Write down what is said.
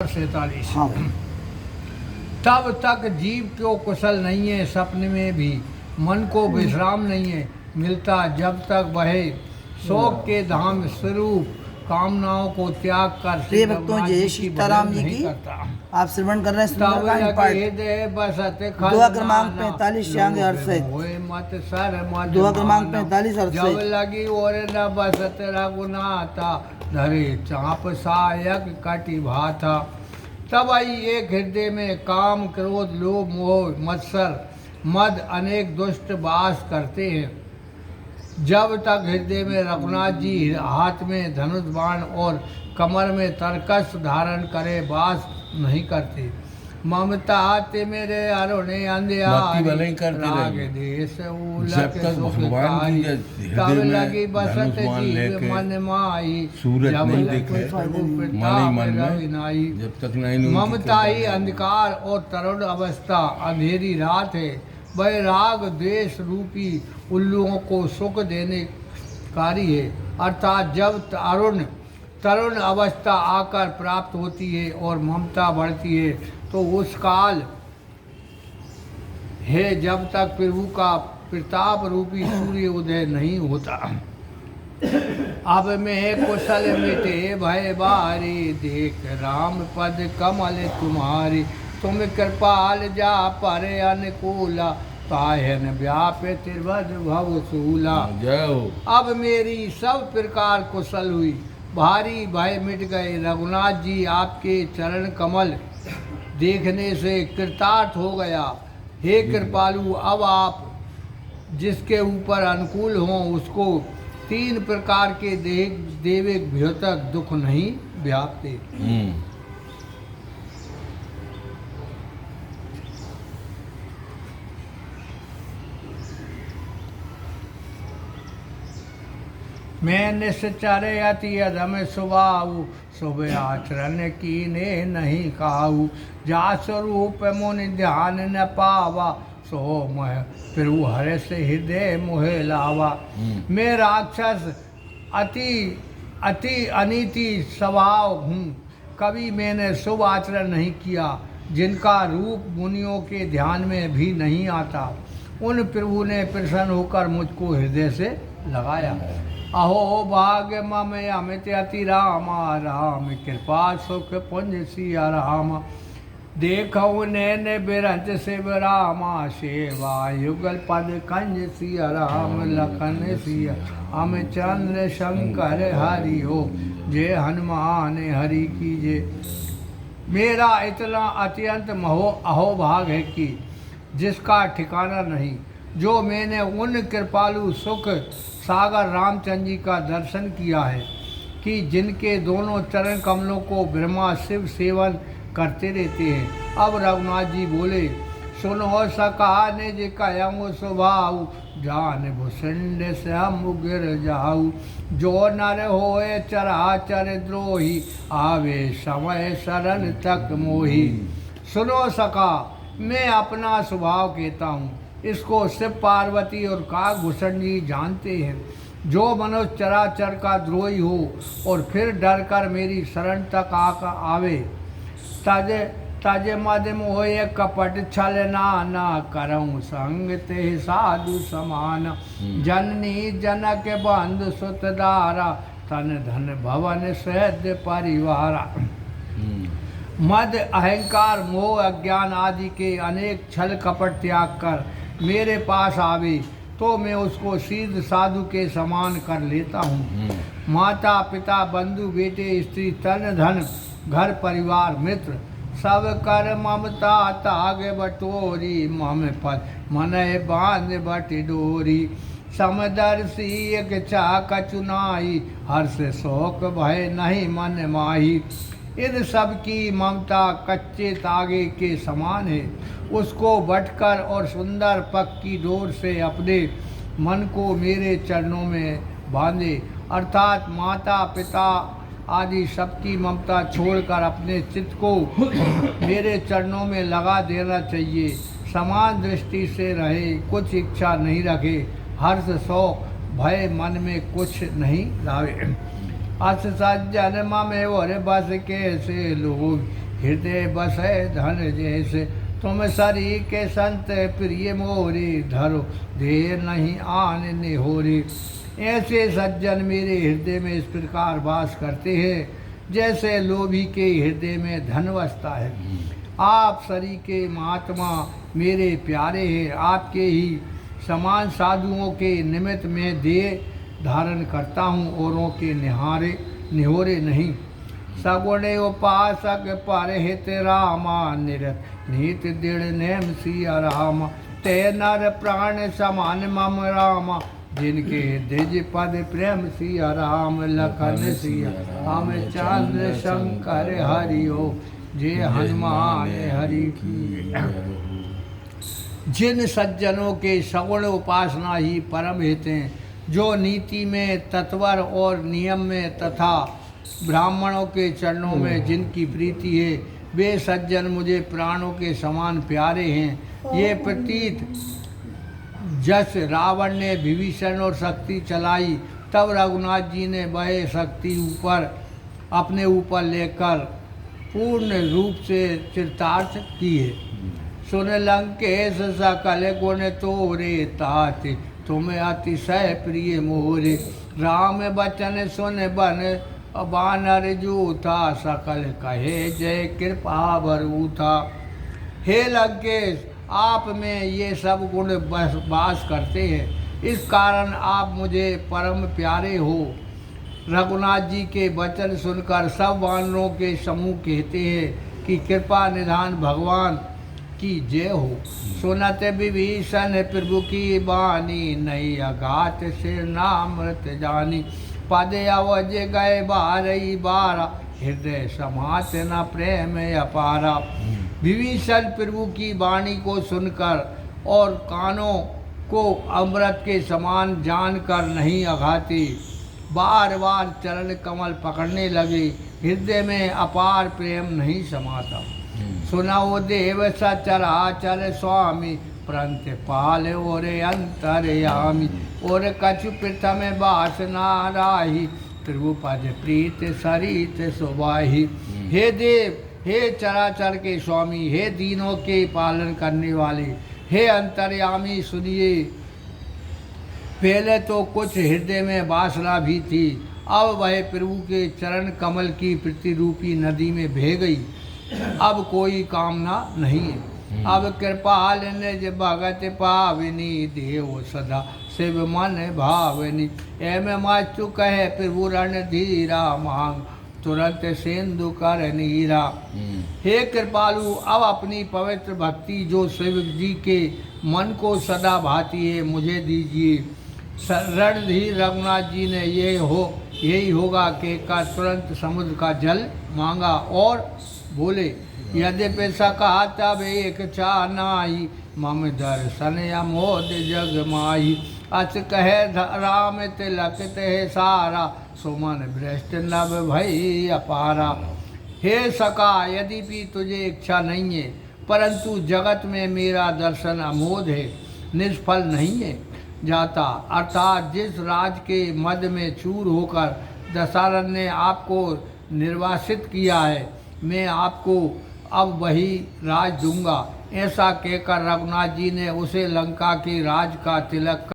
47। हाँ। तब तक जीव को कुशल नहीं है, सपने में भी मन को विश्राम नहीं है मिलता, जब तक वह शोक के धाम स्वरूप कामनाओं को त्याग कर प्रिय भक्तों, जय सीताराम जी की करता। आप श्रवण कर रहे हैं तब सुंदरकांड पाठ लगे बसत दुआ क्रमांक 45 श्यांग अर्थ से। मत सर मत दुआ क्रमांक 45 अर्थ जब से। लगी और न बसत रघुनाथा, धरे चाप सायक कटि भाथा। तब आई एक हृदय में काम क्रोध लोभ मोह मत्सर मद अनेक दुष्ट वास करते हैं। जब तक हृदय में रघुनाथ जी हाथ में धनुष बाण और कमर में तरकस धारण करे वास नहीं करते। ममता आते मेरे अरुणे अंधियारी राग देश जब तक भगवान की तब हृदय लगी में बसत धनुष जीव मन माई, सूरज जब नहीं लगे दिखे प्रभु मन प्रताप ही मन रवि में, नाई। जब तक नहीं ममता ही अंधकार और तरुण अवस्था अंधेरी रात है। वह राग द्वेष रूपी उल्लुओं को सुख देने कारी है, अर्थात जब तरुण अवस्था आकर प्राप्त होती है और ममता बढ़ती है तो उस काल है जब तक प्रभु का प्रताप रूपी सूर्य उदय नहीं होता। अब में कुशल मिटे भय बारी, देख राम पद कमल तुम्हारी। तुम कृपाल जा पर अनुकूला, ताहन व्यापे त्रिभुज भव सूला। जय हो। अब मेरी सब प्रकार कुशल हुई, भारी भय मिट गए। रघुनाथ जी आपके चरण कमल देखने से कृतार्थ हो गया। हे कृपालु, अब आप जिसके ऊपर अनुकूल हों उसको 3 प्रकार के देविक भ्योतक दुख नहीं व्यापते। मैं निश्चर अति अधम स्वभाव, शुभ आचरण कीने नहीं काहू। जा स्वरूप मुनि ध्यान न पावा, सो मह प्रभु हरे से हृदय मोहे लावा। मैं राक्षस अति अनीति स्वभाव हूँ, कभी मैंने शुभ आचरण नहीं किया, जिनका रूप मुनियों के ध्यान में भी नहीं आता। उन प्रभु ने प्रसन्न होकर मुझको हृदय से लगाया। अहो भाग्य मम अमित अति रामा, राम कृपा सुख पुंज सिया राम। देखो नैन बिरंज शिव रामा, सेवा युगल पद कंज सिया राम। लखन सिया हम चंद्र शंकर हरि हो, जय हनुमान हरि की जय। मेरा इतना अत्यंत अहोभाग है कि जिसका ठिकाना नहीं। जो मैंने उन कृपालु सुख सागर रामचंद्र जी का दर्शन किया है कि जिनके दोनों चरण कमलों को ब्रह्मा शिव सेवन करते रहते हैं। अब रघुनाथ जी बोले, सुनो सका निज कयऊ स्वभाव, जान भुसंड से हम गिर जाऊ। जो नर होए चराचर द्रोही, आवे समय शरण तक मोही। सुनो सका, मैं अपना स्वभाव कहता हूँ, इसको शिव पार्वती और काकभूषण जी जानते हैं। जो मनुष्य चराचर का द्रोही हो और फिर डर कर मेरी शरण तक आवे, तज मद मोह कपट छल नाना, करऊँ संग ते साधु समान। जननी जनक बंधु सुतदारा, तन धन भवन सहद परिवारा। मद अहंकार मोह अज्ञान आदि के अनेक छल कपट त्याग कर मेरे पास आवे तो मैं उसको सीध साधु के समान कर लेता हूँ। माता पिता बंधु बेटे स्त्री तन धन घर परिवार मित्र सब कर ममता ताग बटोरी। मम पद मन बांध बट डोरी, समदर्शी एक चाक चुनाई, हर्ष शोक भय नहीं मन माही। इन सब की ममता कच्चे तागे के समान है। उसको बटकर और सुंदर पक्की डोर से अपने मन को मेरे चरणों में बांधे, अर्थात माता पिता आदि सबकी ममता छोड़कर अपने चित्त को मेरे चरणों में लगा देना चाहिए। समान दृष्टि से रहे, कुछ इच्छा नहीं रखे, हर्ष शौक भय मन में कुछ नहीं लावे। अस सज्जन ममे और बस कैसे लोग, हृदय बसे धन जैसे। तुम सरी के संत प्रिय मोरे, धरो देर नहीं आन निहोरे। ऐसे सज्जन मेरे हृदय में इस प्रकार वास करते हैं जैसे लोभी के हृदय में धन बसता है। आप सरी के महात्मा मेरे प्यारे हैं, आपके ही समान साधुओं के निमित्त में देह धारण करता हूँ, औरों के निहोरे नहीं। सगुणे उपासक पर हित रामा, निरत नीत दृढ़ नेम सिया रामा। ते नर प्राण समान मम रामा, जिनके द्विज पद प्रेम सिया राम। लखन सिया हम चंद्र शंकर हरिओ, जय हनुमान हरि की। जिन सज्जनों के सगुण उपासना ही परम हित हैं, जो नीति में तत्वर और नियम में तथा ब्राह्मणों के चरणों में जिनकी प्रीति है, वे सज्जन मुझे प्राणों के समान प्यारे हैं। ये प्रतीत जस रावण ने विभीषण और शक्ति चलाई, तब रघुनाथ जी ने वह शक्ति अपने ऊपर लेकर पूर्ण रूप से चरितार्थ किए। सुन लंकेश सकल गुण तोरे, ताते तुम अतिशय प्रिय मोरे। राम बचन सुन बन बानर जूथा, सकल कहे जय कृपा बरूथा। हे लंकेश, आप में ये सब गुण वास करते हैं, इस कारण आप मुझे परम प्यारे हो। रघुनाथ जी के वचन सुनकर सब वानरों के समूह कहते हैं कि कृपा निधान भगवान की जय हो। सुनत विभीषण प्रभु की बानी, नहीं अघात से नामृत जानी। पद अवज गए बारही बारा, हृदय समात न प्रेम अपारा। विभीषण प्रभु की वाणी को सुनकर और कानों को अमृत के समान जानकर नहीं अघाते, बार बार चरण कमल पकड़ने लगे, हृदय में अपार प्रेम नहीं समाता। सुनाओ देव सचराचर स्वामी, प्रंत पाल और अंतरयामी। और कछु प्रथम वासना राही, प्रभु पद प्रीत सरित सुबाही। हे देव, हे चराचर के स्वामी, हे दीनों के पालन करने वाले, हे अंतर्यामी सुनिए। पहले तो कुछ हृदय में वासना भी थी, अब वह प्रभु के चरण कमल की प्रतिरूपी नदी में बह गई। अब कोई कामना नहीं है। अब कृपाल निज भगत पावनी, देव सदा शिव मन भावनी। एम माचु कहे प्रभु रणधीरा, मांग तुरंत सिंधु कर नीरा। हे कृपालु, अब अपनी पवित्र भक्ति जो शिव जी के मन को सदा भाती है, मुझे दीजिए। रणधीर रघुनाथ जी ने यही होगा कि का तुरंत समुद्र का जल मांगा और बोले, यद्यपि सका तब एक चानाई, मम दर्शन अमोद जग माही। अस कहे राम तिलक ते सारा, सुमन भ्रष्ट नभ भई अपारा। हे सका, यद्यपि तुझे इच्छा नहीं है, परंतु जगत में मेरा दर्शन अमोद है, निष्फल नहीं है जाता। अर्थात जिस राज के मद में चूर होकर दशरथ ने आपको निर्वासित किया है, मैं आपको अब वही राज दूंगा। ऐसा कहकर रघुनाथ जी ने उसे लंका के राज का तिलक